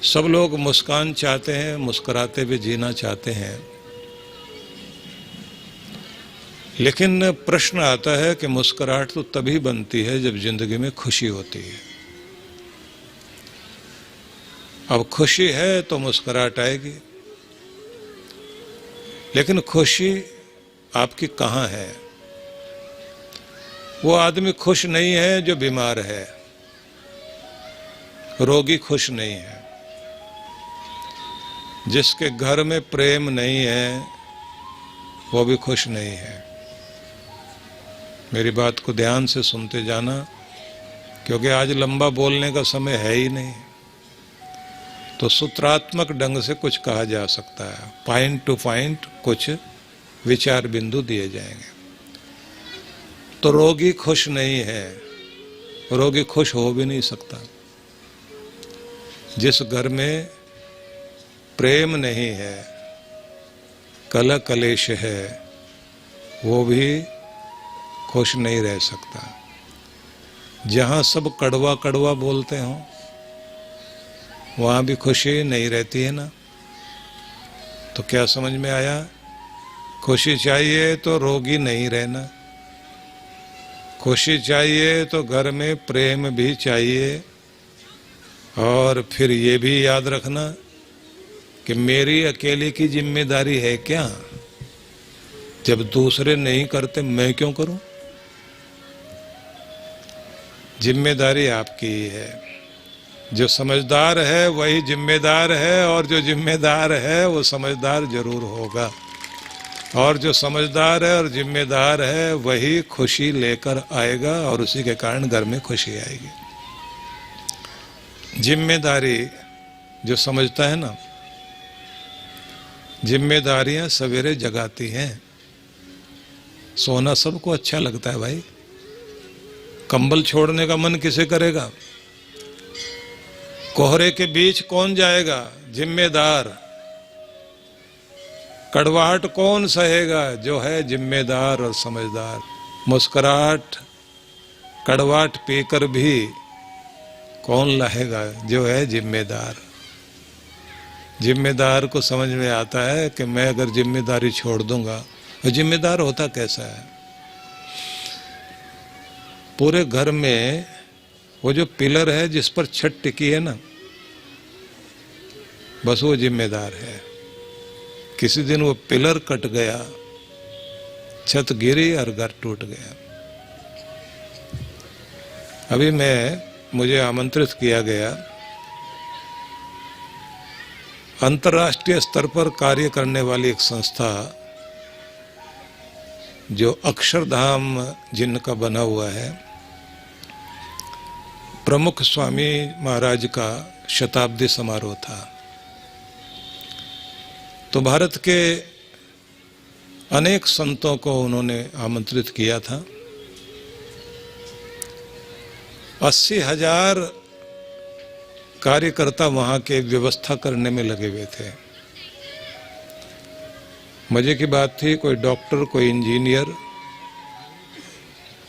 सब लोग मुस्कान चाहते हैं, मुस्कुराते हुए जीना चाहते हैं, लेकिन प्रश्न आता है कि मुस्कुराहट तो तभी बनती है जब जिंदगी में खुशी होती है। अब खुशी है तो मुस्कुराहट आएगी, लेकिन खुशी आपकी कहाँ है? वो आदमी खुश नहीं है जो बीमार है, रोगी खुश नहीं है। जिसके घर में प्रेम नहीं है वो भी खुश नहीं है। मेरी बात को ध्यान से सुनते जाना, क्योंकि आज लंबा बोलने का समय है ही नहीं, तो सूत्रात्मक ढंग से कुछ कहा जा सकता है। पॉइंट टू पॉइंट कुछ विचार बिंदु दिए जाएंगे। तो रोगी खुश नहीं है, रोगी खुश हो भी नहीं सकता। जिस घर में प्रेम नहीं है, कलह कलेश है, वो भी खुश नहीं रह सकता। जहाँ सब कड़वा कड़वा बोलते हों वहाँ भी खुशी नहीं रहती है ना। तो क्या समझ में आया? खुशी चाहिए तो रोगी नहीं रहना, खुशी चाहिए तो घर में प्रेम भी चाहिए, और फिर ये भी याद रखना कि मेरी अकेले की जिम्मेदारी है क्या? जब दूसरे नहीं करते मैं क्यों करूं? जिम्मेदारी आपकी ही है। जो समझदार है वही जिम्मेदार है, और जो जिम्मेदार है वो समझदार जरूर होगा, और जो समझदार है और जिम्मेदार है वही खुशी लेकर आएगा, और उसी के कारण घर में खुशी आएगी। जिम्मेदारी जो समझता है ना, जिम्मेदारियां सवेरे जगाती हैं। सोना सबको अच्छा लगता है भाई, कंबल छोड़ने का मन किसे करेगा? कोहरे के बीच कौन जाएगा? जिम्मेदार। कड़वाहट कौन सहेगा? जो है जिम्मेदार और समझदार। मुस्कुराहट कड़वाहट पीकर भी कौन लाएगा? जो है जिम्मेदार। जिम्मेदार को समझ में आता है कि मैं अगर जिम्मेदारी छोड़ दूंगा, तो जिम्मेदार होता कैसा है? पूरे घर में वो जो पिलर है जिस पर छत टिकी है ना, बस वो जिम्मेदार है। किसी दिन वो पिलर कट गया, छत गिरी और घर टूट गया। अभी मुझे आमंत्रित किया गया अंतर्राष्ट्रीय स्तर पर कार्य करने वाली एक संस्था, जो अक्षरधाम जिनका बना हुआ है, प्रमुख स्वामी महाराज का शताब्दी समारोह था। तो भारत के अनेक संतों को उन्होंने आमंत्रित किया था। 80,000 कार्यकर्ता वहां के व्यवस्था करने में लगे हुए थे। मजे की बात थी, कोई डॉक्टर, कोई इंजीनियर।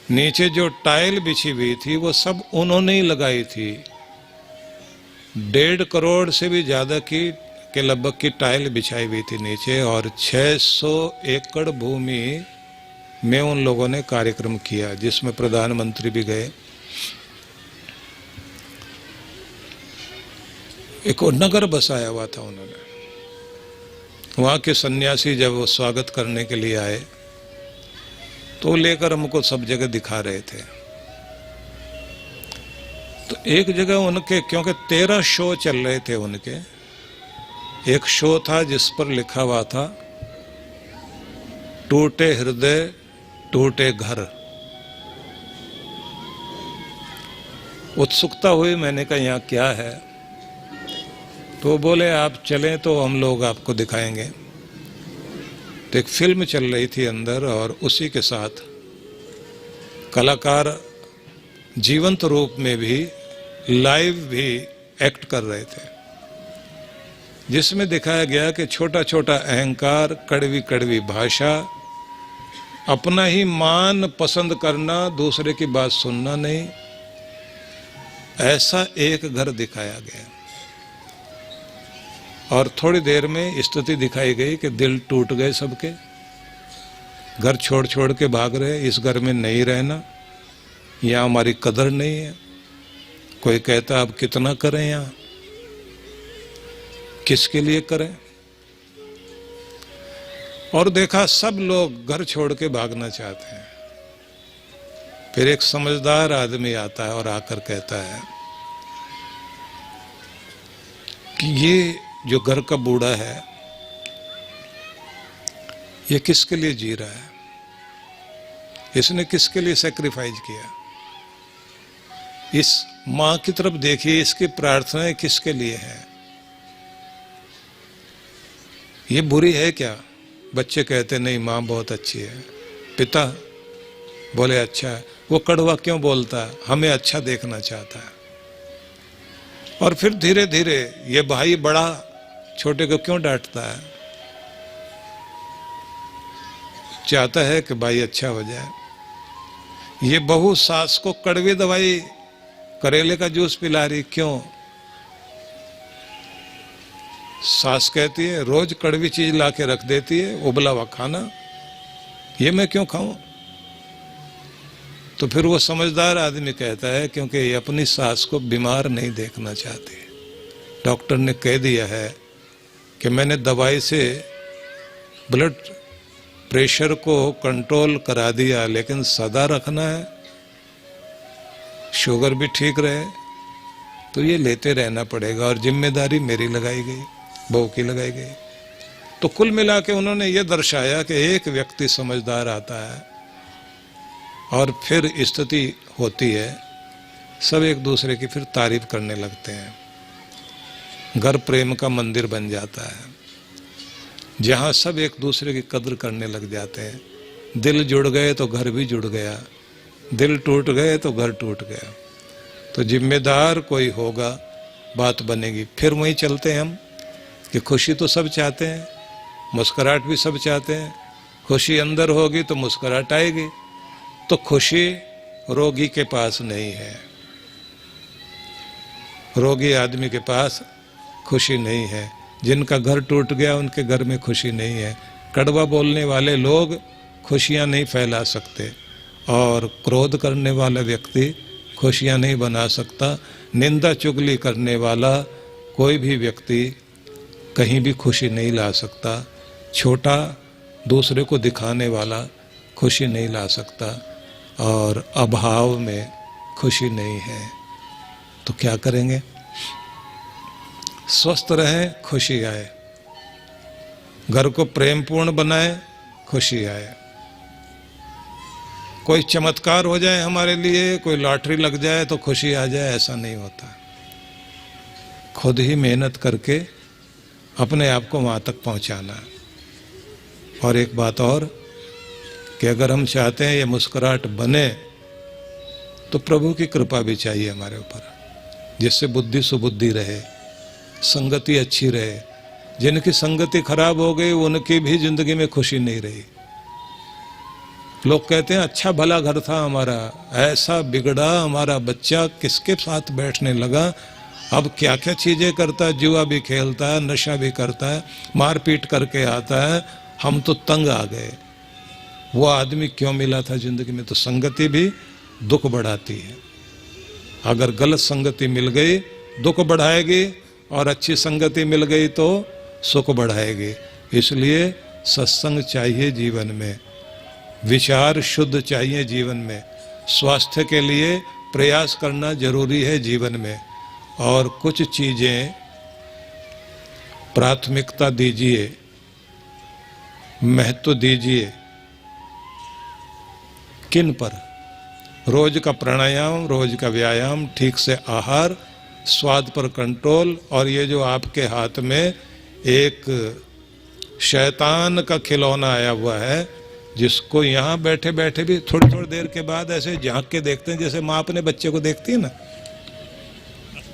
नीचे जो टाइल बिछी हुई थी वो सब उन्होंने ही लगाई थी। 1.5 करोड़ से भी ज्यादा के लगभग की टाइल बिछाई हुई थी नीचे, और 600 एकड़ भूमि में उन लोगों ने कार्यक्रम किया, जिसमें प्रधानमंत्री भी गए। एक नगर बसाया हुआ था उन्होंने। वहाँ के सन्यासी जब वो स्वागत करने के लिए आए तो लेकर हमको सब जगह दिखा रहे थे। तो एक जगह उनके, क्योंकि 13 शो चल रहे थे उनके, एक शो था जिस पर लिखा हुआ था, टूटे हृदय टूटे घर। उत्सुकता हुई, मैंने कहा यहाँ क्या है? तो बोले आप चलें तो हम लोग आपको दिखाएंगे। तो एक फिल्म चल रही थी अंदर, और उसी के साथ कलाकार जीवंत रूप में भी, लाइव भी एक्ट कर रहे थे, जिसमें दिखाया गया कि छोटा छोटा अहंकार, कड़वी कड़वी भाषा, अपना ही मान पसंद करना, दूसरे की बात सुनना नहीं, ऐसा एक घर दिखाया गया। और थोड़ी देर में स्थिति दिखाई गई कि दिल टूट गए सबके, घर छोड़ छोड़ के भाग रहे, इस घर में नहीं रहना, यहाँ हमारी कदर नहीं है। कोई कहता अब कितना करें, यहाँ किसके लिए करें। और देखा सब लोग घर छोड़ के भागना चाहते हैं। फिर एक समझदार आदमी आता है और आकर कहता है कि ये जो घर का बूढ़ा है ये किसके लिए जी रहा है, इसने किसके लिए सैक्रिफाइस किया। इस मां की तरफ देखिए, इसकी प्रार्थनाएं किसके लिए है। ये बुरी है क्या? बच्चे कहते नहीं मां बहुत अच्छी है, पिता बोले अच्छा है। वो कड़वा क्यों बोलता है? हमें अच्छा देखना चाहता है। और फिर धीरे धीरे ये भाई बड़ा छोटे को क्यों डांटता है? चाहता है कि भाई अच्छा हो जाए। ये बहू सास को कड़वी दवाई, करेले का जूस पिला रही, क्यों? सास कहती है रोज कड़वी चीज ला के रख देती है, उबला हुआ खाना, ये मैं क्यों खाऊं? तो फिर वो समझदार आदमी कहता है क्योंकि ये अपनी सास को बीमार नहीं देखना चाहती। डॉक्टर ने कह दिया है कि मैंने दवाई से ब्लड प्रेशर को कंट्रोल करा दिया, लेकिन सदा रखना है, शुगर भी ठीक रहे, तो ये लेते रहना पड़ेगा और जिम्मेदारी मेरी लगाई गई, बहू की लगाई गई। तो कुल मिला के उन्होंने ये दर्शाया कि एक व्यक्ति समझदार आता है और फिर स्थिति होती है, सब एक दूसरे की फिर तारीफ करने लगते हैं। घर प्रेम का मंदिर बन जाता है जहाँ सब एक दूसरे की कद्र करने लग जाते हैं। दिल जुड़ गए तो घर भी जुड़ गया, दिल टूट गए तो घर टूट गया। तो जिम्मेदार कोई होगा, बात बनेगी। फिर वहीं चलते हैं हम कि खुशी तो सब चाहते हैं, मुस्कुराहट भी सब चाहते हैं। खुशी अंदर होगी तो मुस्कुराहट आएगी। तो खुशी रोगी के पास नहीं है, रोगी आदमी के पास खुशी नहीं है। जिनका घर टूट गया उनके घर में खुशी नहीं है। कड़वा बोलने वाले लोग खुशियां नहीं फैला सकते और क्रोध करने वाला व्यक्ति खुशियां नहीं बना सकता। निंदा चुगली करने वाला कोई भी व्यक्ति कहीं भी खुशी नहीं ला सकता। छोटा दूसरे को दिखाने वाला खुशी नहीं ला सकता और अभाव में खुशी नहीं है। तो क्या करेंगे? स्वस्थ रहें, खुशी आए। घर को प्रेमपूर्ण बनाए, खुशी आए। कोई चमत्कार हो जाए हमारे लिए, कोई लॉटरी लग जाए तो खुशी आ जाए, ऐसा नहीं होता। खुद ही मेहनत करके अपने आप को वहां तक पहुंचाना। और एक बात और कि अगर हम चाहते हैं ये मुस्कुराहट बने तो प्रभु की कृपा भी चाहिए हमारे ऊपर, जिससे बुद्धि सुबुद्धि रहे, संगति अच्छी रहे। जिनकी संगति खराब हो गई उनकी भी जिंदगी में खुशी नहीं रही। लोग कहते हैं अच्छा भला घर था हमारा, ऐसा बिगड़ा हमारा बच्चा, किसके साथ बैठने लगा, अब क्या क्या चीजें करता है, जुआ भी खेलता है, नशा भी करता है, मारपीट करके आता है, हम तो तंग आ गए। वो आदमी क्यों मिला था जिंदगी में? तो संगति भी दुख बढ़ाती है। अगर गलत संगति मिल गई दुख बढ़ाएगी और अच्छी संगति मिल गई तो सुख बढ़ाएगी। इसलिए सत्संग चाहिए जीवन में, विचार शुद्ध चाहिए जीवन में, स्वास्थ्य के लिए प्रयास करना जरूरी है जीवन में। और कुछ चीजें प्राथमिकता दीजिए, महत्व दीजिए। किन पर? रोज का प्राणायाम, रोज का व्यायाम, ठीक से आहार, स्वाद पर कंट्रोल। और ये जो आपके हाथ में एक शैतान का खिलौना आया हुआ है, जिसको यहाँ बैठे बैठे भी थोड़ी थोड़ी देर के बाद ऐसे झांक के देखते हैं, जैसे माँ अपने बच्चे को देखती है ना,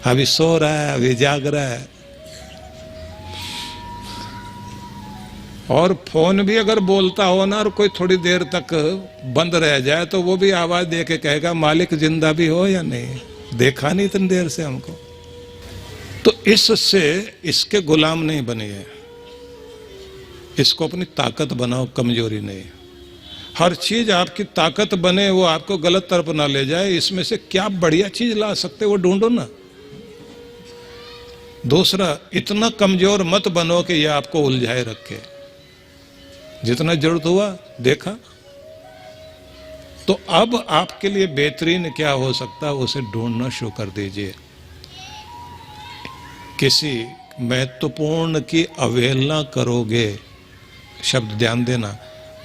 अभी सो रहा है, अभी जाग रहा है। और फोन भी अगर बोलता हो ना और कोई थोड़ी देर तक बंद रह जाए तो वो भी आवाज दे के कहेगा मालिक जिंदा भी हो या नहीं, देखा नहीं इतनी देर से हमको। तो इससे इसके गुलाम नहीं बनिए, इसको अपनी ताकत बनाओ, कमजोरी नहीं। हर चीज आपकी ताकत बने, वो आपको गलत तरफ ना ले जाए। इसमें से क्या बढ़िया चीज ला सकते वो ढूंढो ना। दूसरा, इतना कमजोर मत बनो कि यह आपको उलझाए रखे। जितना जरूरत हुआ देखा, तो अब आपके लिए बेहतरीन क्या हो सकता है उसे ढूंढना शुरू कर दीजिए। किसी महत्वपूर्ण की अवहेलना करोगे, शब्द ध्यान देना,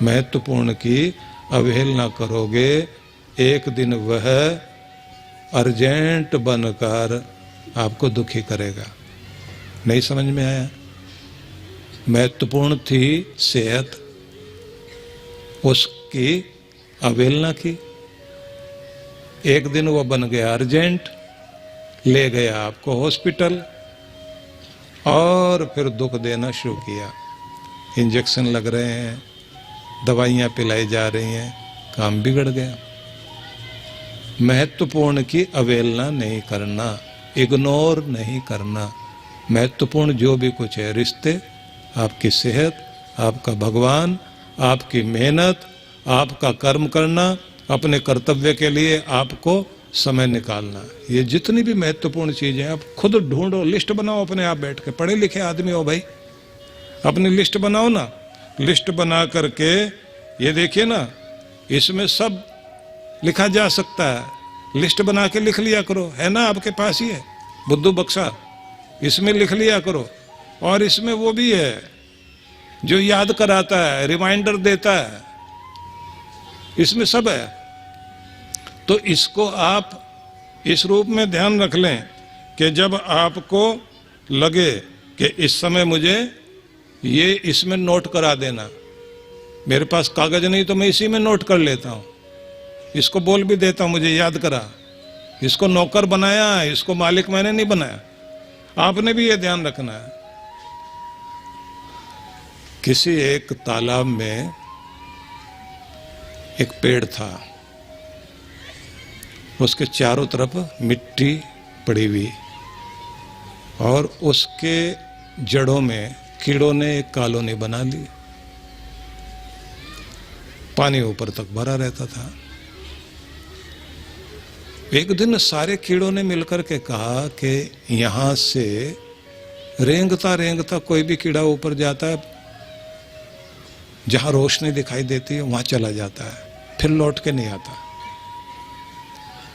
महत्वपूर्ण की अवहेलना करोगे, एक दिन वह अर्जेंट बनकर आपको दुखी करेगा। नहीं समझ में आया? महत्वपूर्ण थी सेहत, उसकी अवहेलना की, एक दिन वो बन गया अर्जेंट, ले गया आपको हॉस्पिटल और फिर दुख देना शुरू किया। इंजेक्शन लग रहे हैं, दवाइयाँ पिलाई जा रही हैं, काम बिगड़ गया। महत्वपूर्ण की अवहेलना नहीं करना, इग्नोर नहीं करना। महत्वपूर्ण जो भी कुछ है, रिश्ते, आपकी सेहत, आपका भगवान, आपकी मेहनत, आपका कर्म करना, अपने कर्तव्य के लिए आपको समय निकालना, ये जितनी भी महत्वपूर्ण चीजें आप खुद ढूंढो, लिस्ट बनाओ अपने आप बैठ के। पढ़े लिखे आदमी हो भाई, अपनी लिस्ट बनाओ ना। लिस्ट बना करके ये देखिए ना, इसमें सब लिखा जा सकता है। लिस्ट बना के लिख लिया करो, है ना आपके पास ही है बुद्धू बक्सा, इसमें लिख लिया करो। और इसमें वो भी है जो याद कराता है, रिमाइंडर देता है, इसमें सब है। तो इसको आप इस रूप में ध्यान रख लें कि जब आपको लगे कि इस समय मुझे ये इसमें नोट करा देना, मेरे पास कागज नहीं तो मैं इसी में नोट कर लेता हूँ, इसको बोल भी देता हूँ मुझे याद करा। इसको नौकर बनाया, इसको मालिक मैंने नहीं बनाया। आपने भी ये ध्यान रखना है। किसी एक तालाब में एक पेड़ था, उसके चारों तरफ मिट्टी पड़ी हुई और उसके जड़ों में कीड़ों ने एक कॉलोनी बना ली। पानी ऊपर तक भरा रहता था। एक दिन सारे कीड़ों ने मिलकर के कहा कि यहां से रेंगता रेंगता कोई भी कीड़ा ऊपर जाता है, जहां रोशनी दिखाई देती है वहां चला जाता है, फिर लौट के नहीं आता।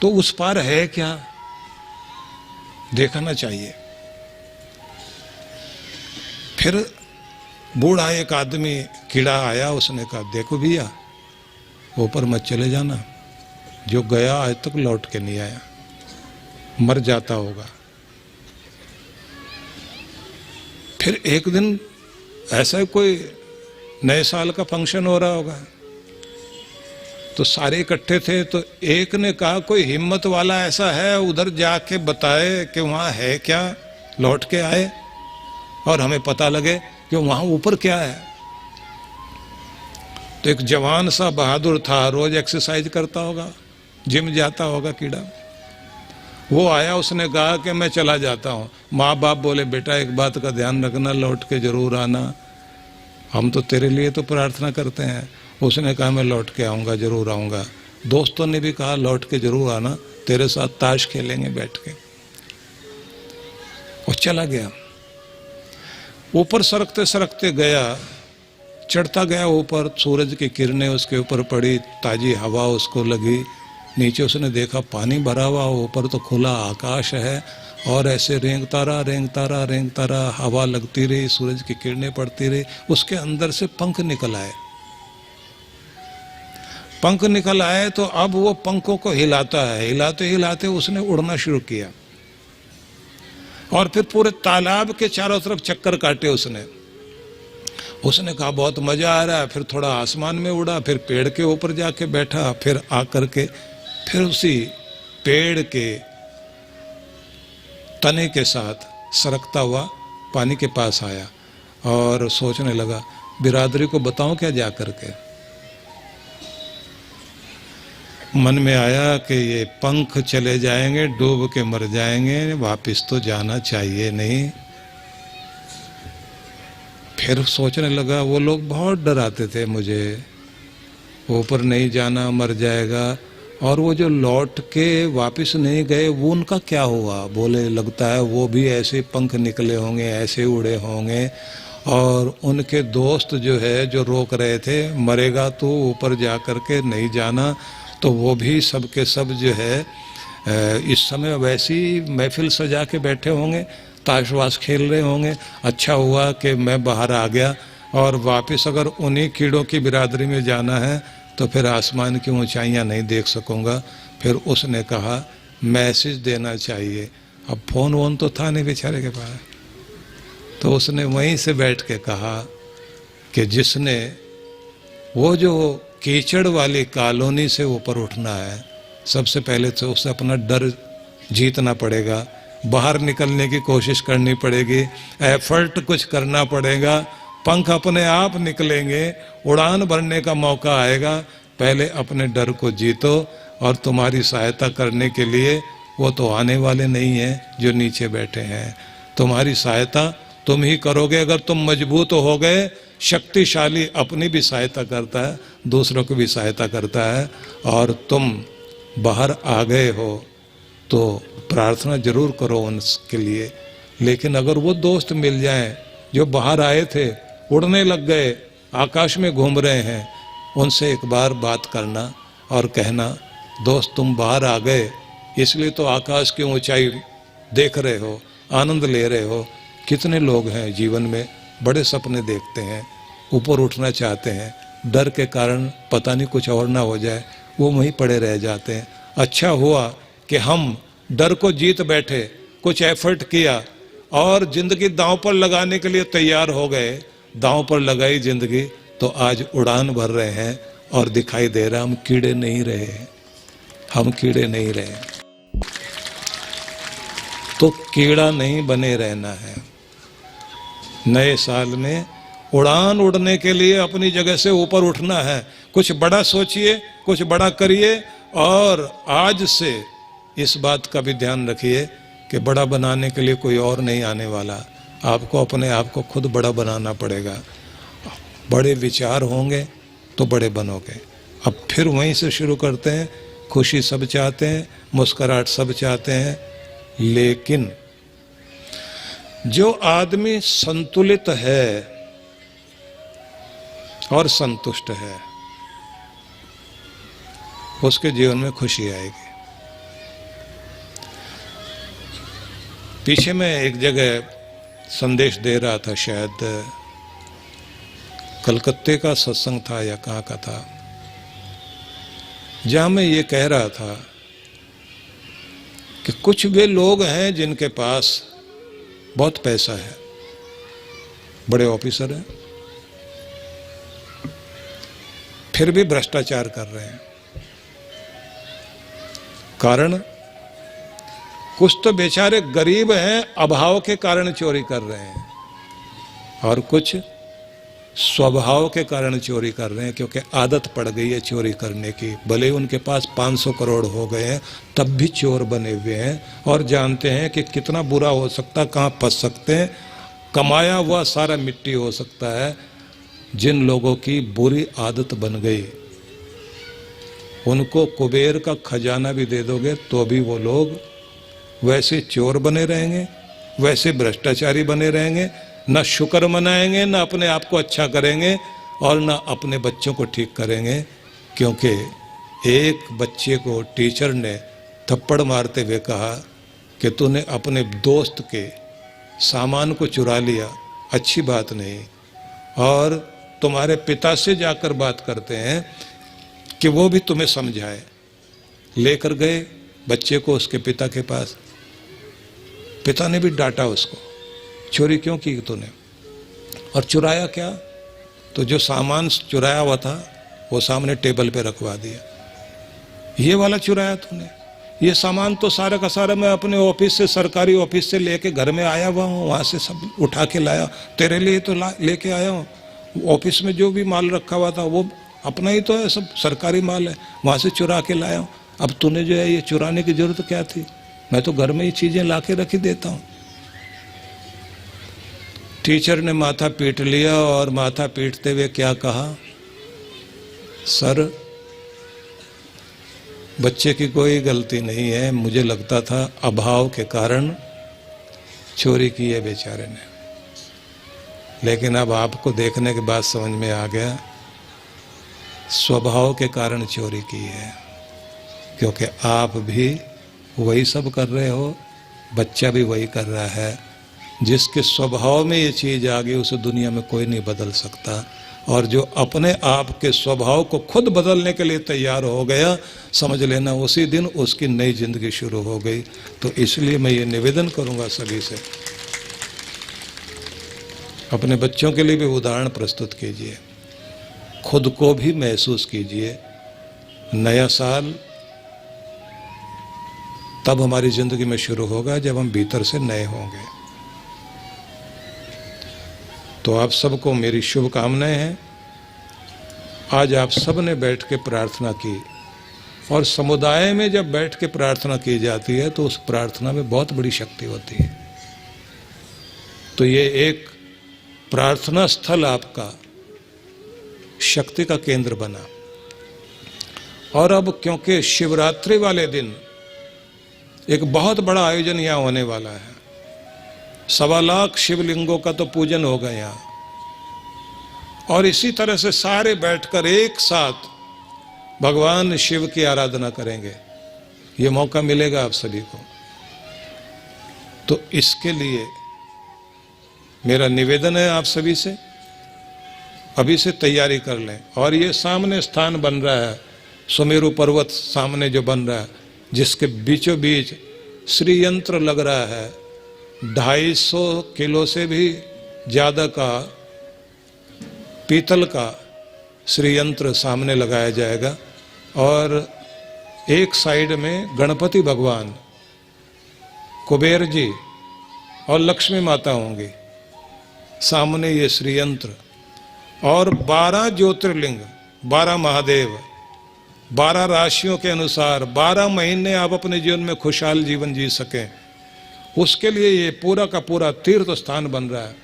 तो उस पार है क्या, देखना चाहिए। फिर बूढ़ा एक आदमी कीड़ा आया, उसने कहा देखो भैया ऊपर मत चले जाना, जो गया आज तक लौट के नहीं आया, मर जाता होगा। फिर एक दिन ऐसा कोई नए साल का फंक्शन हो रहा होगा, तो सारे इकट्ठे थे, तो एक ने कहा कोई हिम्मत वाला ऐसा है उधर जाके बताए कि वहां है क्या, लौट के आए और हमें पता लगे कि वहां ऊपर क्या है। तो एक जवान सा बहादुर था, रोज एक्सरसाइज करता होगा, जिम जाता होगा कीड़ा, वो आया, उसने कहा कि मैं चला जाता हूँ। माँ बाप बोले बेटा एक बात का ध्यान रखना, लौट के जरूर आना, हम तो तेरे लिए तो प्रार्थना करते हैं। उसने कहा मैं लौट के आऊँगा, जरूर आऊँगा। दोस्तों ने भी कहा लौट के जरूर आना, तेरे साथ ताश खेलेंगे बैठ के। और चला गया। ऊपर सरकते सरकते गया, चढ़ता गया ऊपर, सूरज की किरणें उसके ऊपर पड़ी, ताजी हवा उसको लगी। नीचे उसने देखा पानी भरा हुआ, ऊपर तो खुला आकाश है और ऐसे रेंगता रहा रेंगता रहा रेंगता रहा, हवा लगती रही, सूरज की किरणें पड़ती रही। उसके अंदर से पंख निकल आए। पंख निकल आए तो अब वो पंखों को हिलाता है, हिलाते हिलाते उसने उड़ना शुरू किया और फिर पूरे तालाब के चारों तरफ चक्कर काटे उसने। उसने कहा बहुत मजा आ रहा है। फिर थोड़ा आसमान में उड़ा, फिर पेड़ के ऊपर जाके बैठा, फिर आकर के फिर उसी पेड़ के तने के साथ सरकता हुआ पानी के पास आया और सोचने लगा बिरादरी को बताऊं क्या जा करके। मन में आया कि ये पंख चले जाएंगे, डूब के मर जाएंगे, वापस तो जाना चाहिए नहीं। फिर सोचने लगा, वो लोग बहुत डराते थे मुझे, ऊपर नहीं जाना, मर जाएगा। और वो जो लौट के वापस नहीं गए, वो उनका क्या हुआ? बोले लगता है वो भी ऐसे पंख निकले होंगे, ऐसे उड़े होंगे। और उनके दोस्त जो है, जो रोक रहे थे, मरेगा तो ऊपर जा कर के नहीं जाना, तो वो भी सब के सब जो है इस समय वैसी महफिल सजा के बैठे होंगे, ताशवास खेल रहे होंगे। अच्छा हुआ कि मैं बाहर आ गया, और वापस अगर उन्हीं कीड़ों की बिरादरी में जाना है तो फिर आसमान की ऊंचाइयां नहीं देख सकूंगा। फिर उसने कहा मैसेज देना चाहिए। अब फोन वोन तो था नहीं बेचारे के पास, तो उसने वहीं से बैठ के कहा कि जिसने वो जो कीचड़ वाली कॉलोनी से ऊपर उठना है, सबसे पहले तो उसे अपना डर जीतना पड़ेगा, बाहर निकलने की कोशिश करनी पड़ेगी, एफर्ट कुछ करना पड़ेगा, पंख अपने आप निकलेंगे, उड़ान भरने का मौका आएगा। पहले अपने डर को जीतो, और तुम्हारी सहायता करने के लिए वो तो आने वाले नहीं हैं जो नीचे बैठे हैं। तुम्हारी सहायता तुम ही करोगे। अगर तुम मजबूत हो गए, शक्तिशाली अपनी भी सहायता करता है, दूसरों की भी सहायता करता है, और तुम बाहर आ गए हो तो प्रार्थना जरूर करो उनके लिए। लेकिन अगर वो दोस्त मिल जाएं जो बाहर आए थे, उड़ने लग गए, आकाश में घूम रहे हैं, उनसे एक बार बात करना और कहना, दोस्त तुम बाहर आ गए, इसलिए तो आकाश की ऊंचाई देख रहे हो, आनंद ले रहे हो। कितने लोग हैं जीवन में बड़े सपने देखते हैं, ऊपर उठना चाहते हैं, डर के कारण पता नहीं कुछ और ना हो जाए, वो वहीं पड़े रह जाते हैं। अच्छा हुआ कि हम डर को जीत बैठे, कुछ एफर्ट किया और जिंदगी दांव पर लगाने के लिए तैयार हो गए। दांव पर लगाई जिंदगी तो आज उड़ान भर रहे हैं, और दिखाई दे रहा हम कीड़े नहीं रहे, हम कीड़े नहीं रहे। तो कीड़ा नहीं बने रहना है। नए साल में उड़ान उड़ने के लिए अपनी जगह से ऊपर उठना है। कुछ बड़ा सोचिए, कुछ बड़ा करिए, और आज से इस बात का भी ध्यान रखिए कि बड़ा बनाने के लिए कोई और नहीं आने वाला, आपको अपने आप को खुद बड़ा बनाना पड़ेगा। बड़े विचार होंगे तो बड़े बनोगे। अब फिर वहीं से शुरू करते हैं। खुशी सब चाहते हैं, मुस्कुराहट सब चाहते हैं, लेकिन जो आदमी संतुलित है और संतुष्ट है, उसके जीवन में खुशी आएगी। पीछे मैं एक जगह संदेश दे रहा था, शायद कलकत्ते का सत्संग था या कहाँ का था, जहाँ मैं ये कह रहा था कि कुछ वे लोग हैं जिनके पास बहुत पैसा है, बड़े ऑफिसर हैं, फिर भी भ्रष्टाचार कर रहे हैं। कारण कुछ तो बेचारे गरीब हैं, अभाव के कारण चोरी कर रहे हैं, और कुछ स्वभाव के कारण चोरी कर रहे हैं, क्योंकि आदत पड़ गई है चोरी करने की। भले उनके पास 500 करोड़ हो गए हैं, तब भी चोर बने हुए हैं, और जानते हैं कि कितना बुरा हो सकता, कहाँ फंस सकते हैं, कमाया हुआ सारा मिट्टी हो सकता है। जिन लोगों की बुरी आदत बन गई, उनको कुबेर का खजाना भी दे दोगे तो भी वो लोग वैसे चोर बने रहेंगे, वैसे भ्रष्टाचारी बने रहेंगे, न शुक्र मनाएंगे, न अपने आप को अच्छा करेंगे, और न अपने बच्चों को ठीक करेंगे। क्योंकि एक बच्चे को टीचर ने थप्पड़ मारते हुए कहा कि तूने अपने दोस्त के सामान को चुरा लिया, अच्छी बात नहीं। और तुम्हारे पिता से जाकर बात करते हैं कि वो भी तुम्हें समझाए। लेकर गए बच्चे को उसके पिता के पास, पिता ने भी डांटा उसको, चोरी क्यों की तूने, और चुराया क्या? तो जो सामान चुराया हुआ था वो सामने टेबल पे रखवा दिया। ये वाला चुराया तूने? ये सामान तो सारा का सारा मैं अपने ऑफिस से, सरकारी ऑफिस से लेके घर में आया हुआ हूँ, वहाँ से सब उठा के लाया, तेरे लिए तो लेके आया हूँ। ऑफिस में जो भी माल रखा हुआ था वो अपना ही तो है, सब सरकारी माल है, वहाँ से चुरा के लाया हूँ। अब तूने जो है ये चुराने की जरूरत क्या थी, मैं तो घर में ही चीज़ें ला के रख ही देता हूँ। टीचर ने माथा पीट लिया और माथा पीटते हुए क्या कहा, सर बच्चे की कोई गलती नहीं है, मुझे लगता था अभाव के कारण चोरी की है बेचारे ने, लेकिन अब आपको देखने के बाद समझ में आ गया स्वभाव के कारण चोरी की है, क्योंकि आप भी वही सब कर रहे हो, बच्चा भी वही कर रहा है। जिसके स्वभाव में ये चीज़ आ गई उसे दुनिया में कोई नहीं बदल सकता, और जो अपने आप के स्वभाव को खुद बदलने के लिए तैयार हो गया, समझ लेना उसी दिन उसकी नई जिंदगी शुरू हो गई। तो इसलिए मैं ये निवेदन करूंगा सभी से, अपने बच्चों के लिए भी उदाहरण प्रस्तुत कीजिए, खुद को भी महसूस कीजिए। नया साल तब हमारी जिंदगी में शुरू होगा जब हम भीतर से नए होंगे। तो आप सबको मेरी शुभकामनाएं हैं। आज आप सब ने बैठ के प्रार्थना की, और समुदाय में जब बैठ के प्रार्थना की जाती है तो उस प्रार्थना में बहुत बड़ी शक्ति होती है। तो ये एक प्रार्थना स्थल आपका शक्ति का केंद्र बना। और अब क्योंकि शिवरात्रि वाले दिन एक बहुत बड़ा आयोजन यहाँ होने वाला है, 1.25 लाख शिवलिंगों का तो पूजन होगा यहाँ, और इसी तरह से सारे बैठकर एक साथ भगवान शिव की आराधना करेंगे। ये मौका मिलेगा आप सभी को। तो इसके लिए मेरा निवेदन है आप सभी से, अभी से तैयारी कर लें। और ये सामने स्थान बन रहा है, सुमेरु पर्वत सामने जो बन रहा है, जिसके बीचों बीच श्री यंत्र लग रहा है, 250 किलो से भी ज़्यादा का पीतल का श्री यंत्र सामने लगाया जाएगा, और एक साइड में गणपति भगवान, कुबेर जी और लक्ष्मी माता होंगी, सामने ये श्री यंत्र, और 12 ज्योतिर्लिंग, 12 महादेव, 12 राशियों के अनुसार 12 महीने आप अपने जीवन में खुशहाल जीवन जी सकें, उसके लिए ये पूरा का पूरा तीर्थ स्थान बन रहा है।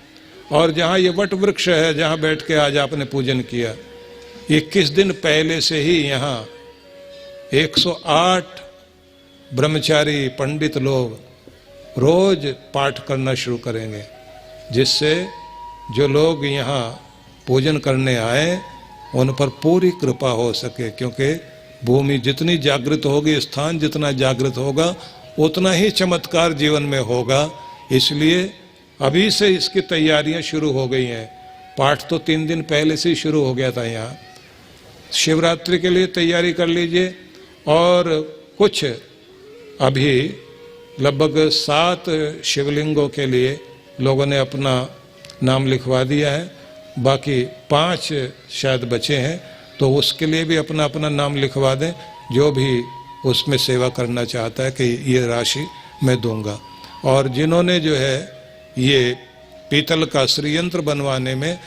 और जहाँ ये वट वृक्ष है, जहाँ बैठ के आज आपने पूजन किया, 21 दिन पहले से ही यहाँ 108 ब्रह्मचारी पंडित लोग रोज पाठ करना शुरू करेंगे, जिससे जो लोग यहाँ पूजन करने आए उन पर पूरी कृपा हो सके। क्योंकि भूमि जितनी जागृत होगी, स्थान जितना जागृत होगा, उतना ही चमत्कार जीवन में होगा। इसलिए अभी से इसकी तैयारियां शुरू हो गई हैं। पाठ तो 3 दिन पहले से ही शुरू हो गया था यहाँ। शिवरात्रि के लिए तैयारी कर लीजिए, और कुछ अभी लगभग 7 शिवलिंगों के लिए लोगों ने अपना नाम लिखवा दिया है, बाकी 5 शायद बचे हैं, तो उसके लिए भी अपना अपना नाम लिखवा दें, जो भी उसमें सेवा करना चाहता है कि ये राशि मैं दूंगा। और जिन्होंने जो है ये पीतल का श्रीयंत्र बनवाने में,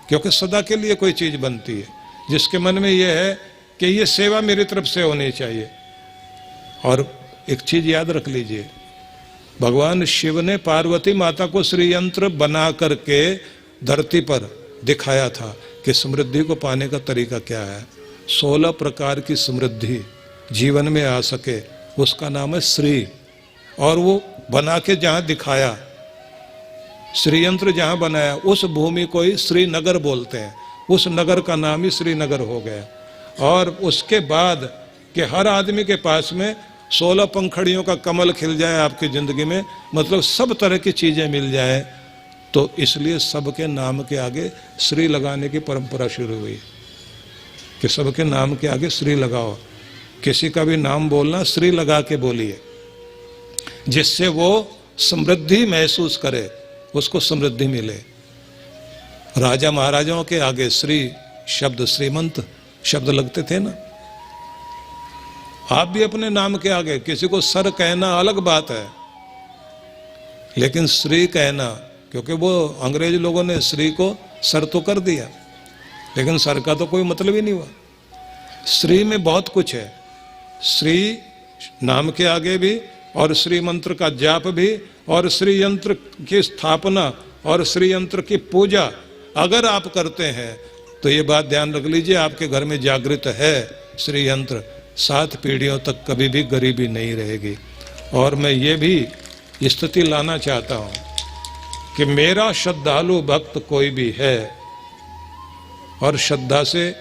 क्योंकि सदा के लिए कोई चीज़ बनती है, जिसके मन में ये है कि ये सेवा मेरी तरफ से होनी चाहिए। और एक चीज़ याद रख लीजिए, भगवान शिव ने पार्वती माता को श्रीयंत्र बना करके धरती पर दिखाया था कि समृद्धि को पाने का तरीका क्या है। 16 प्रकार की समृद्धि जीवन में आ सके, उसका नाम है श्री। और वो बना के जहाँ दिखाया, श्रीयंत्र जहाँ बनाया, उस भूमि को ही श्रीनगर बोलते हैं, उस नगर का नाम ही श्रीनगर हो गया। और उसके बाद कि हर आदमी के पास में 16 पंखड़ियों का कमल खिल जाए आपकी ज़िंदगी में, मतलब सब तरह की चीज़ें मिल जाए, तो इसलिए सबके नाम के आगे श्री लगाने की परंपरा शुरू हुई कि सबके नाम के आगे श्री लगाओ। किसी का भी नाम बोलना श्री लगा के बोलिए, जिससे वो समृद्धि महसूस करे, उसको समृद्धि मिले। राजा महाराजाओं के आगे श्री शब्द, श्रीमंत शब्द लगते थे ना। आप भी अपने नाम के आगे किसी को सर कहना अलग बात है, लेकिन श्री कहना, क्योंकि वो अंग्रेज लोगों ने श्री को सर तो कर दिया, लेकिन सर का तो कोई मतलब ही नहीं हुआ। श्री में बहुत कुछ है, श्री नाम के आगे भी, और श्री मंत्र का जाप भी, और श्री यंत्र की स्थापना और श्री यंत्र की पूजा अगर आप करते हैं तो ये बात ध्यान रख लीजिए, आपके घर में जागृत है श्री यंत्र, 7 पीढ़ियों तक कभी भी गरीबी नहीं रहेगी। और मैं ये भी स्थिति लाना चाहता हूँ कि मेरा श्रद्धालु भक्त कोई भी है और श्रद्धा से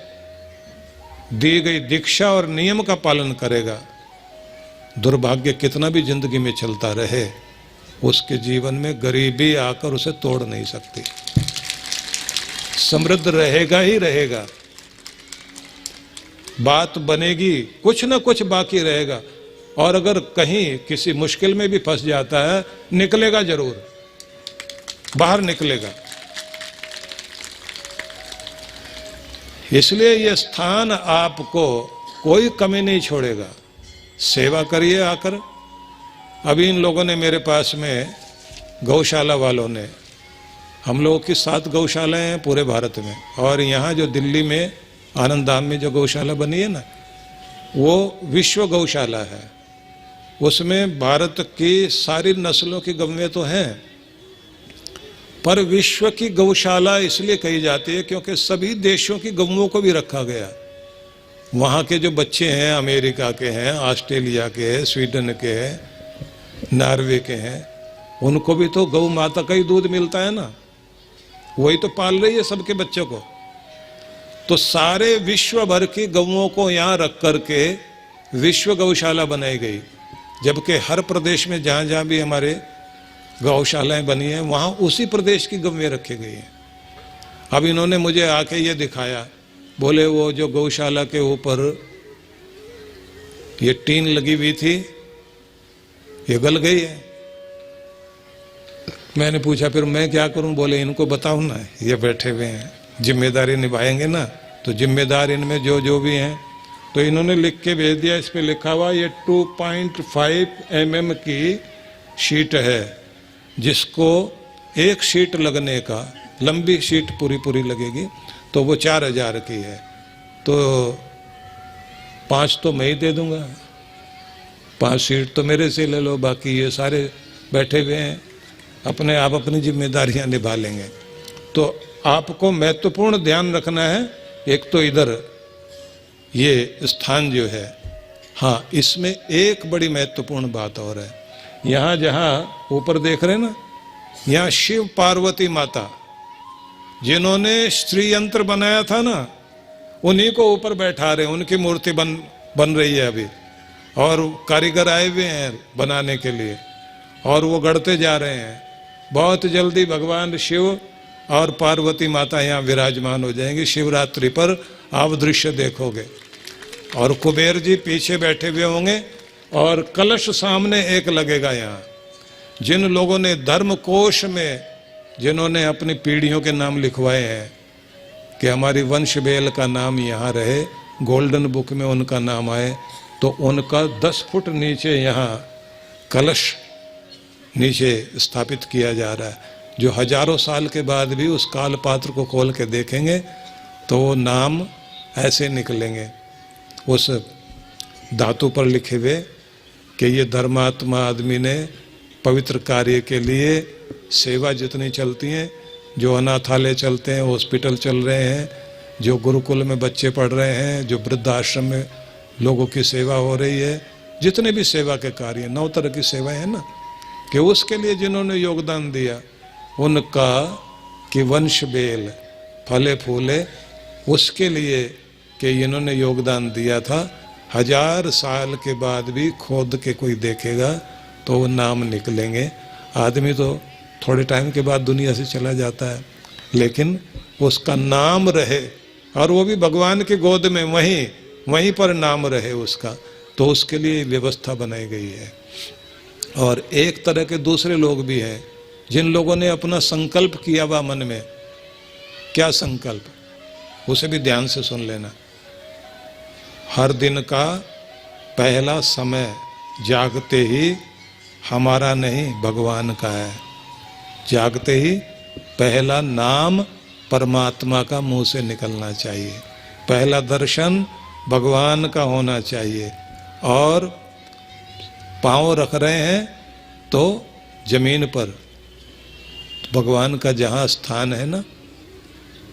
दी गई दीक्षा और नियम का पालन करेगा, दुर्भाग्य कितना भी जिंदगी में चलता रहे, उसके जीवन में गरीबी आकर उसे तोड़ नहीं सकती, समृद्ध रहेगा ही रहेगा। बात बनेगी, कुछ ना कुछ बाकी रहेगा, और अगर कहीं किसी मुश्किल में भी फंस जाता है, निकलेगा जरूर, बाहर निकलेगा। इसलिए यह स्थान आपको कोई कमी नहीं छोड़ेगा। सेवा करिए आकर। अभी इन लोगों ने मेरे पास में, गौशाला वालों ने, हम लोगों की 7 गौशालाएं हैं पूरे भारत में, और यहाँ जो दिल्ली में आनंद धाम में जो गौशाला बनी है ना, वो विश्व गौशाला है। उसमें भारत की सारी नस्लों की गौएं तो हैं, पर विश्व की गौशाला इसलिए कही जाती है क्योंकि सभी देशों की गौओं को भी रखा गया। वहाँ के जो बच्चे हैं, अमेरिका के हैं, ऑस्ट्रेलिया के हैं, स्वीडन के हैं, नॉर्वे के हैं, उनको भी तो गौ माता का ही दूध मिलता है ना, वही तो पाल रही है सबके बच्चों को। तो सारे विश्व भर की गौओं को यहाँ रख करके विश्व गौशाला बनाई गई, जबकि हर प्रदेश में जहाँ जहाँ भी हमारे गौशालाएं बनी हैं वहाँ उसी प्रदेश की गौएं रखी गई हैं। अब इन्होंने मुझे आके ये दिखाया, बोले वो जो गौशाला के ऊपर ये टीन लगी हुई थी, ये गल गई है। मैंने पूछा फिर मैं क्या करूं? बोले इनको बताओ ना, ये बैठे हुए हैं, जिम्मेदारी निभाएंगे ना, तो जिम्मेदार इनमें जो भी हैं। तो इन्होंने लिख के भेज दिया, इस पे लिखा हुआ ये 2.5 mm की शीट है, जिसको एक शीट लगने का, लंबी शीट पूरी लगेगी तो वो 4000 की है। तो 5 तो मैं ही दे दूंगा, 5 शीट तो मेरे से ले लो, बाकी ये सारे बैठे हुए हैं, अपने आप अपनी जिम्मेदारियां निभा लेंगे। तो आपको महत्वपूर्ण ध्यान रखना है, एक तो इधर ये स्थान जो है, हाँ इसमें एक बड़ी महत्वपूर्ण बात और है, यहाँ जहाँ ऊपर देख रहे हैं ना, यहाँ शिव पार्वती माता जिन्होंने श्री यंत्र बनाया था ना, उन्हीं को ऊपर बैठा रहे, उनकी मूर्ति बन रही है अभी, और कारीगर आए हुए हैं बनाने के लिए, और वो गढ़ते जा रहे हैं। बहुत जल्दी भगवान शिव और पार्वती माता यहाँ विराजमान हो जाएंगे। शिवरात्रि पर आप दृश्य देखोगे, और कुबेर जी पीछे बैठे हुए होंगे, और कलश सामने एक लगेगा यहाँ। जिन लोगों ने धर्म कोश में, जिन्होंने अपनी पीढ़ियों के नाम लिखवाए हैं कि हमारी वंश बेल का नाम यहाँ रहे, गोल्डन बुक में उनका नाम आए, तो उनका 10 फुट नीचे यहाँ कलश नीचे स्थापित किया जा रहा है, जो हजारों साल के बाद भी उस काल पात्र को खोल के देखेंगे तो वो नाम ऐसे निकलेंगे उस धातु पर लिखे हुए कि ये धर्मात्मा आदमी ने पवित्र कार्य के लिए सेवा जितनी चलती हैं, जो अनाथालय चलते हैं, हॉस्पिटल चल रहे हैं, जो गुरुकुल में बच्चे पढ़ रहे हैं, जो वृद्धाश्रम में लोगों की सेवा हो रही है, जितने भी सेवा के कार्य, 9 तरह की सेवाएं हैं ना, कि उसके लिए जिन्होंने योगदान दिया, उनका कि वंश बेल फले फूले, उसके लिए कि इन्होंने योगदान दिया था, 1000 साल के बाद भी खोद के कोई देखेगा तो वो नाम निकलेंगे। आदमी तो थोड़े टाइम के बाद दुनिया से चला जाता है, लेकिन उसका नाम रहे, और वो भी भगवान की गोद में वहीं पर नाम रहे उसका, तो उसके लिए व्यवस्था बनाई गई है। और एक तरह के दूसरे लोग भी हैं, जिन लोगों ने अपना संकल्प किया हुआ मन में। क्या संकल्प? उसे भी ध्यान से सुन लेना। हर दिन का पहला समय जागते ही हमारा नहीं भगवान का है, जागते ही पहला नाम परमात्मा का मुंह से निकलना चाहिए, पहला दर्शन भगवान का होना चाहिए। और पाँव रख रहे हैं तो जमीन पर, भगवान का जहाँ स्थान है ना,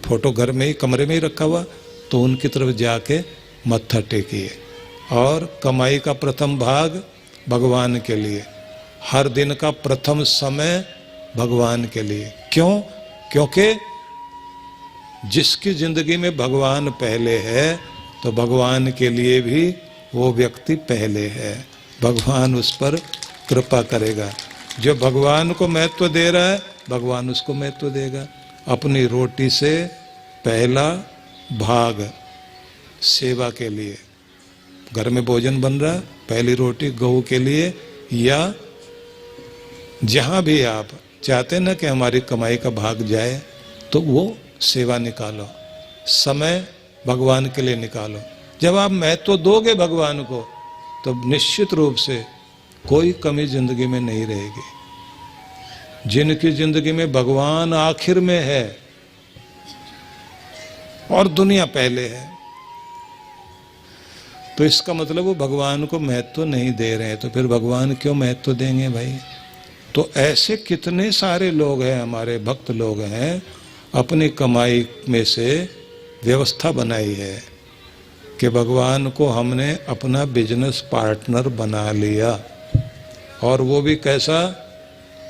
फोटो घर में ही कमरे में ही रखा हुआ, तो उनकी तरफ जाके मत्था टेकिए। और कमाई का प्रथम भाग भगवान के लिए, हर दिन का प्रथम समय भगवान के लिए। क्यों? क्योंकि जिसकी जिंदगी में भगवान पहले है तो भगवान के लिए भी वो व्यक्ति पहले है, भगवान उस पर कृपा करेगा। जो भगवान को महत्व दे रहा है भगवान उसको महत्व देगा। अपनी रोटी से पहला भाग सेवा के लिए, घर में भोजन बन रहा है, पहली रोटी गऊ के लिए, या जहाँ भी आप चाहते ना कि हमारी कमाई का भाग जाए, तो वो सेवा निकालो, समय भगवान के लिए निकालो। जब आप महत्व दोगे भगवान को तो निश्चित रूप से कोई कमी जिंदगी में नहीं रहेगी। जिनकी जिंदगी में भगवान आखिर में है और दुनिया पहले है, तो इसका मतलब वो भगवान को महत्व नहीं दे रहे हैं, तो फिर भगवान क्यों महत्व देंगे भाई? तो ऐसे कितने सारे लोग हैं, हमारे भक्त लोग हैं, अपनी कमाई में से व्यवस्था बनाई है कि भगवान को हमने अपना बिजनेस पार्टनर बना लिया। और वो भी कैसा?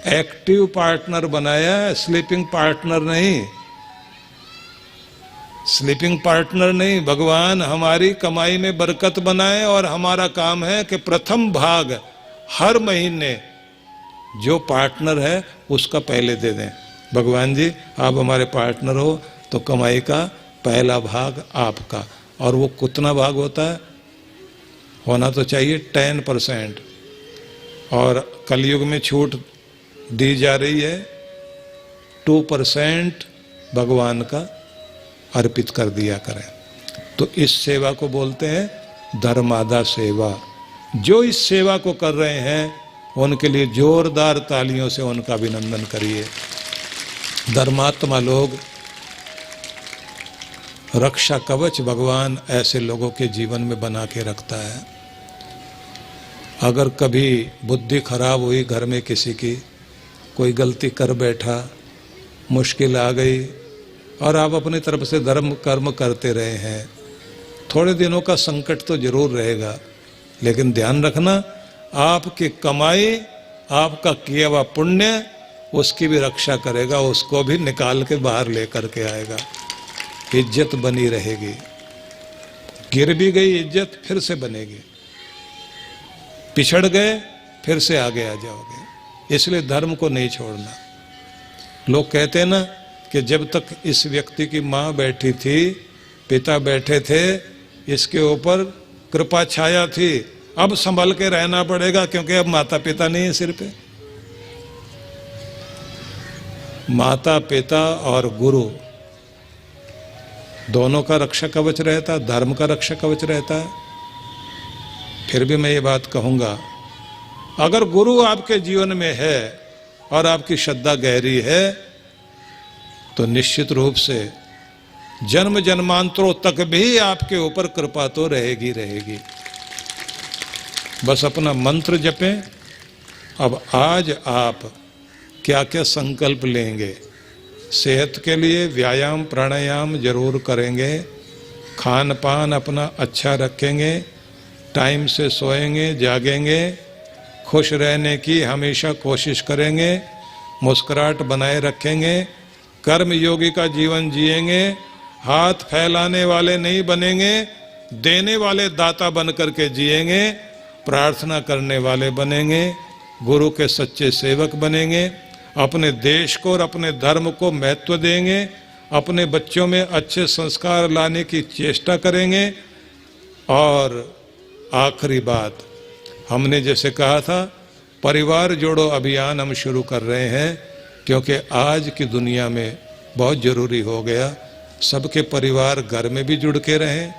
एक्टिव पार्टनर बनाया है, स्लीपिंग पार्टनर नहीं। स्लीपिंग पार्टनर नहीं, भगवान हमारी कमाई में बरकत बनाए और हमारा काम है कि प्रथम भाग हर महीने जो पार्टनर है उसका पहले दे दें। भगवान जी आप हमारे पार्टनर हो तो कमाई का पहला भाग आपका। और वो कितना भाग होता है? होना तो चाहिए 10%। और कलयुग में छूट दी जा रही है, 2% भगवान का अर्पित कर दिया करें। तो इस सेवा को बोलते हैं धर्मादा सेवा। जो इस सेवा को कर रहे हैं उनके लिए जोरदार तालियों से उनका अभिनंदन करिए। धर्मात्मा लोग, रक्षा कवच भगवान ऐसे लोगों के जीवन में बना के रखता है। अगर कभी बुद्धि खराब हुई घर में किसी की, कोई गलती कर बैठा, मुश्किल आ गई और आप अपनी तरफ से धर्म कर्म करते रहे हैं, थोड़े दिनों का संकट तो जरूर रहेगा, लेकिन ध्यान रखना आपकी कमाई, आपका किया हुआ पुण्य उसकी भी रक्षा करेगा, उसको भी निकाल के बाहर लेकर के आएगा। इज्जत बनी रहेगी, गिर भी गई इज्जत फिर से बनेगी, पिछड़ गए फिर से आगे आ जाओगे। इसलिए धर्म को नहीं छोड़ना। लोग कहते हैं ना कि जब तक इस व्यक्ति की माँ बैठी थी, पिता बैठे थे, इसके ऊपर कृपा छाया थी, अब संभल के रहना पड़ेगा क्योंकि अब माता पिता नहीं है सिर पे। माता पिता और गुरु दोनों का रक्षा कवच रहता है, धर्म का रक्षा कवच रहता है। फिर भी मैं ये बात कहूँगा, अगर गुरु आपके जीवन में है और आपकी श्रद्धा गहरी है तो निश्चित रूप से जन्म जन्मांतरों तक भी आपके ऊपर कृपा तो रहेगी रहेगी। बस अपना मंत्र जपें। अब आज आप क्या क्या संकल्प लेंगे? सेहत के लिए व्यायाम प्राणायाम जरूर करेंगे, खान पान अपना अच्छा रखेंगे, टाइम से सोएंगे जागेंगे, खुश रहने की हमेशा कोशिश करेंगे, मुस्कुराहट बनाए रखेंगे, कर्म योगी का जीवन जिएंगे, हाथ फैलाने वाले नहीं बनेंगे, देने वाले दाता बन करके जिएंगे, प्रार्थना करने वाले बनेंगे, गुरु के सच्चे सेवक बनेंगे, अपने देश को और अपने धर्म को महत्व देंगे, अपने बच्चों में अच्छे संस्कार लाने की चेष्टा करेंगे। और आखिरी बात, हमने जैसे कहा था, परिवार जोड़ो अभियान हम शुरू कर रहे हैं क्योंकि आज की दुनिया में बहुत ज़रूरी हो गया सबके परिवार घर में भी जुड़ के रहें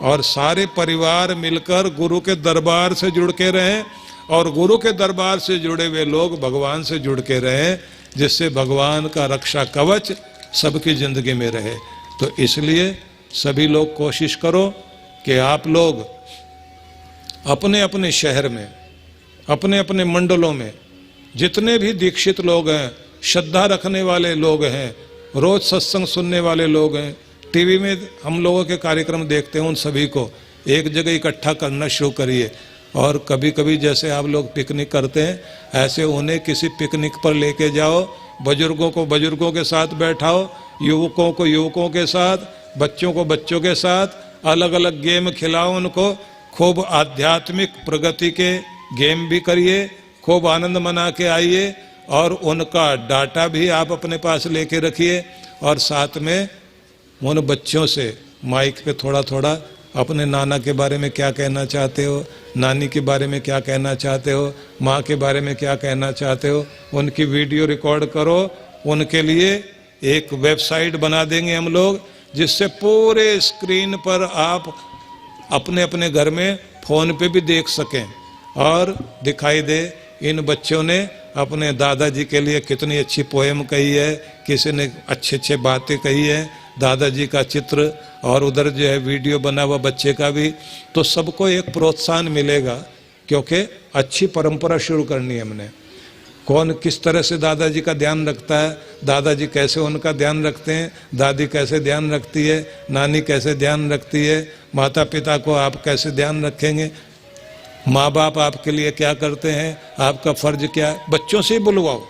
और सारे परिवार मिलकर गुरु के दरबार से जुड़ के रहें और गुरु के दरबार से जुड़े हुए लोग भगवान से जुड़ के रहें, जिससे भगवान का रक्षा कवच सबकी ज़िंदगी में रहे। तो इसलिए सभी लोग कोशिश करो कि आप लोग अपने अपने शहर में, अपने अपने मंडलों में जितने भी दीक्षित लोग हैं, श्रद्धा रखने वाले लोग हैं, रोज सत्संग सुनने वाले लोग हैं, टीवी में हम लोगों के कार्यक्रम देखते हैं, उन सभी को एक जगह इकट्ठा करना शुरू करिए। और कभी कभी जैसे आप लोग पिकनिक करते हैं, ऐसे उन्हें किसी पिकनिक पर लेके जाओ, बुजुर्गों को बुजुर्गों के साथ बैठाओ, युवकों को युवकों के साथ, बच्चों को बच्चों के साथ, अलग अलग गेम खिलाओ उनको, खूब आध्यात्मिक प्रगति के गेम भी करिए, खूब आनंद मना के आइए, और उनका डाटा भी आप अपने पास लेके रखिए। और साथ में उन बच्चों से माइक पे थोड़ा थोड़ा अपने नाना के बारे में क्या कहना चाहते हो, नानी के बारे में क्या कहना चाहते हो, माँ के बारे में क्या कहना चाहते हो, उनकी वीडियो रिकॉर्ड करो। उनके लिए एक वेबसाइट बना देंगे हम लोग, जिससे पूरे स्क्रीन पर आप अपने अपने घर में फ़ोन पे भी देख सकें और दिखाई दे इन बच्चों ने अपने दादाजी के लिए कितनी अच्छी पोएम कही है, किसी ने अच्छे अच्छे बातें कही है, दादाजी का चित्र, और उधर जो है वीडियो बना हुआ बच्चे का भी। तो सबको एक प्रोत्साहन मिलेगा, क्योंकि अच्छी परंपरा शुरू करनी है हमने। कौन किस तरह से दादाजी का ध्यान रखता है, दादाजी कैसे उनका ध्यान रखते हैं, दादी कैसे ध्यान रखती है, नानी कैसे ध्यान रखती है, माता पिता को आप कैसे ध्यान रखेंगे, माँ बाप आपके लिए क्या करते हैं, आपका फर्ज क्या है, बच्चों से ही बुलवाओ।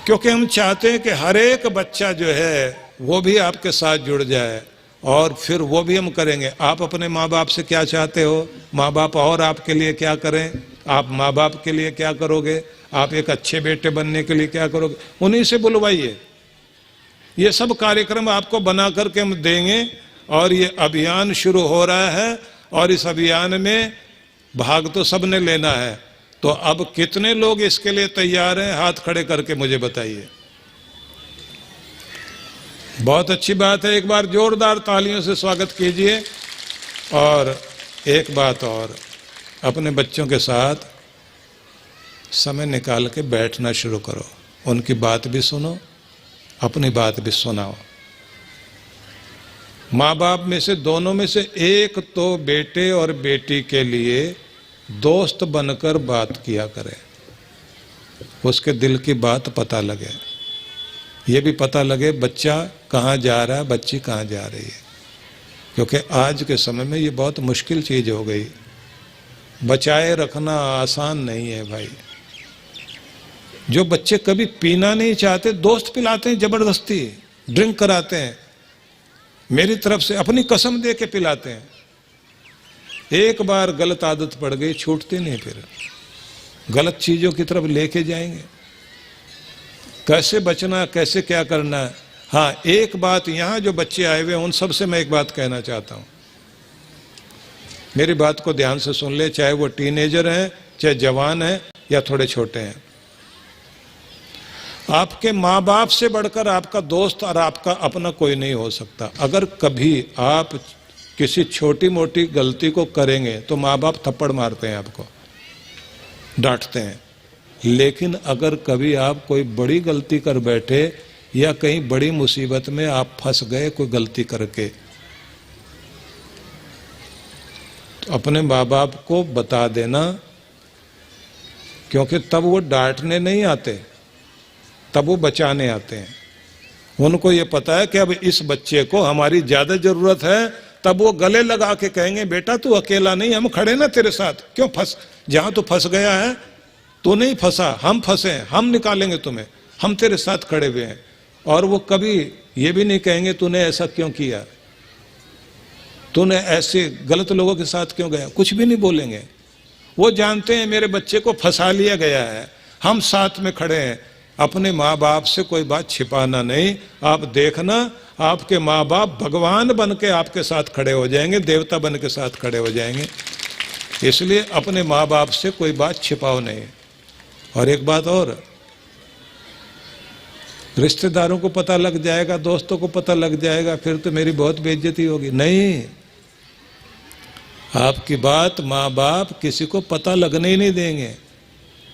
क्योंकि हम चाहते हैं कि हर एक बच्चा जो है वो भी आपके साथ जुड़ जाए, और फिर वो भी हम करेंगे। आप अपने माँ बाप से क्या चाहते हो, माँ बाप और आपके लिए क्या करें, आप माँ बाप के लिए क्या करोगे, आप एक अच्छे बेटे बनने के लिए क्या करोगे, उन्हीं से बुलवाइए। ये सब कार्यक्रम आपको बना करके हम देंगे, और ये अभियान शुरू हो रहा है, और इस अभियान में भाग तो सबने लेना है। तो अब कितने लोग इसके लिए तैयार हैं, हाथ खड़े करके मुझे बताइए। बहुत अच्छी बात है, एक बार जोरदार तालियों से स्वागत कीजिए। और एक बात और, अपने बच्चों के साथ समय निकाल के बैठना शुरू करो, उनकी बात भी सुनो, अपनी बात भी सुनाओ। माँ बाप में से दोनों में से एक तो बेटे और बेटी के लिए दोस्त बनकर बात किया करे, उसके दिल की बात पता लगे, ये भी पता लगे बच्चा कहाँ जा रहा है, बच्ची कहाँ जा रही है। क्योंकि आज के समय में ये बहुत मुश्किल चीज़ हो गई, बचाए रखना आसान नहीं है भाई। जो बच्चे कभी पीना नहीं चाहते, दोस्त पिलाते हैं, जबरदस्ती ड्रिंक कराते हैं, मेरी तरफ से अपनी कसम दे के पिलाते हैं। एक बार गलत आदत पड़ गई, छूटती नहीं, फिर गलत चीजों की तरफ लेके जाएंगे। कैसे बचना, कैसे क्या करना है। हाँ, एक बात, यहां जो बच्चे आए हुए हैं उन सबसे मैं एक बात कहना चाहता हूं, मेरी बात को ध्यान से सुन ले, चाहे वो टीनेजर हैं, चाहे जवान हैं, या थोड़े छोटे हैं। आपके माँ बाप से बढ़कर आपका दोस्त और आपका अपना कोई नहीं हो सकता। अगर कभी आप किसी छोटी मोटी गलती को करेंगे तो माँ बाप थप्पड़ मारते हैं, आपको डांटते हैं। लेकिन अगर कभी आप कोई बड़ी गलती कर बैठे या कहीं बड़ी मुसीबत में आप फंस गए कोई गलती करके, तो अपने माँ बाप को बता देना, क्योंकि तब वो डांटने नहीं आते, तब वो बचाने आते हैं। उनको ये पता है कि अब इस बच्चे को हमारी ज्यादा जरूरत है, तब वो गले लगा के कहेंगे बेटा तू अकेला नहीं, हम खड़े ना तेरे साथ, क्यों फंस, जहां तू फंस गया है तू नहीं फंसा, हम फंसे हैं, हम निकालेंगे तुम्हें, हम तेरे साथ खड़े हुए हैं। और वो कभी ये भी नहीं कहेंगे तूने ऐसा क्यों किया, तूने ऐसे गलत लोगों के साथ क्यों गया, कुछ भी नहीं बोलेंगे। वो जानते हैं मेरे बच्चे को फंसा लिया गया है, हम साथ में खड़े हैं। अपने माँ बाप से कोई बात छिपाना नहीं। आप देखना, आपके माँ बाप भगवान बन के आपके साथ खड़े हो जाएंगे, देवता बन के साथ खड़े हो जाएंगे। इसलिए अपने माँ बाप से कोई बात छिपाओ नहीं। और एक बात और, रिश्तेदारों को पता लग जाएगा, दोस्तों को पता लग जाएगा, फिर तो मेरी बहुत बेइज्जती होगी। नहीं, आपकी बात माँ बाप किसी को पता लगने ही नहीं देंगे।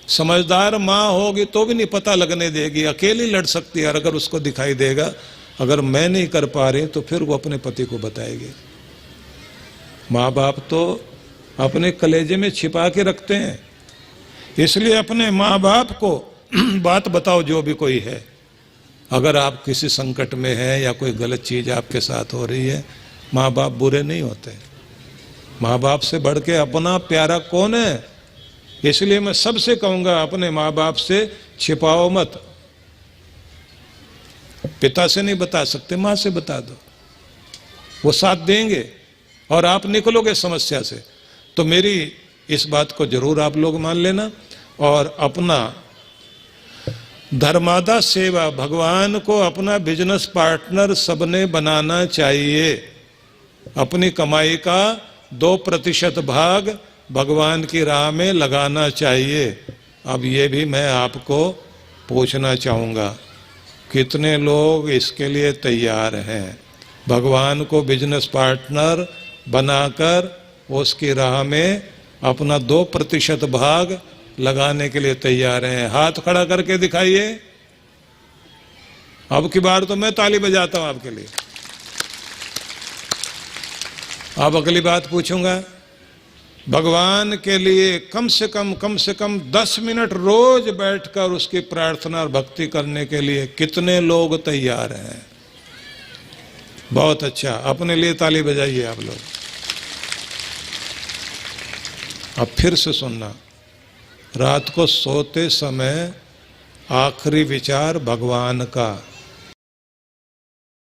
समझदार माँ होगी तो भी नहीं पता लगने देगी, अकेली लड़ सकती है। और अगर उसको दिखाई देगा अगर मैं नहीं कर पा रही तो फिर वो अपने पति को बताएगी। माँ बाप तो अपने कलेजे में छिपा के रखते हैं, इसलिए अपने माँ बाप को बात बताओ जो भी कोई है। अगर आप किसी संकट में हैं या कोई गलत चीज आपके साथ हो रही है, माँ बाप बुरे नहीं होते। माँ बाप से बढ़ के अपना प्यारा कौन है? इसलिए मैं सबसे कहूंगा अपने माँ बाप से छिपाओ मत। पिता से नहीं बता सकते, माँ से बता दो, वो साथ देंगे और आप निकलोगे समस्या से। तो मेरी इस बात को जरूर आप लोग मान लेना और अपना धर्मादा सेवा, भगवान को अपना बिजनेस पार्टनर सबने बनाना चाहिए। अपनी कमाई का 2% भाग भगवान की राह में लगाना चाहिए। अब ये भी मैं आपको पूछना चाहूँगा, कितने लोग इसके लिए तैयार हैं? भगवान को बिजनेस पार्टनर बनाकर उसकी राह में अपना 2% भाग लगाने के लिए तैयार हैं? हाथ खड़ा करके दिखाइए। अब की बार तो मैं ताली बजाता हूं आपके लिए। अब अगली बात पूछूंगा, भगवान के लिए कम से कम 10 मिनट रोज बैठकर उसकी प्रार्थना और भक्ति करने के लिए कितने लोग तैयार हैं? बहुत अच्छा, अपने लिए ताली बजाइए आप लोग। अब फिर से सुनना, रात को सोते समय आखिरी विचार भगवान का,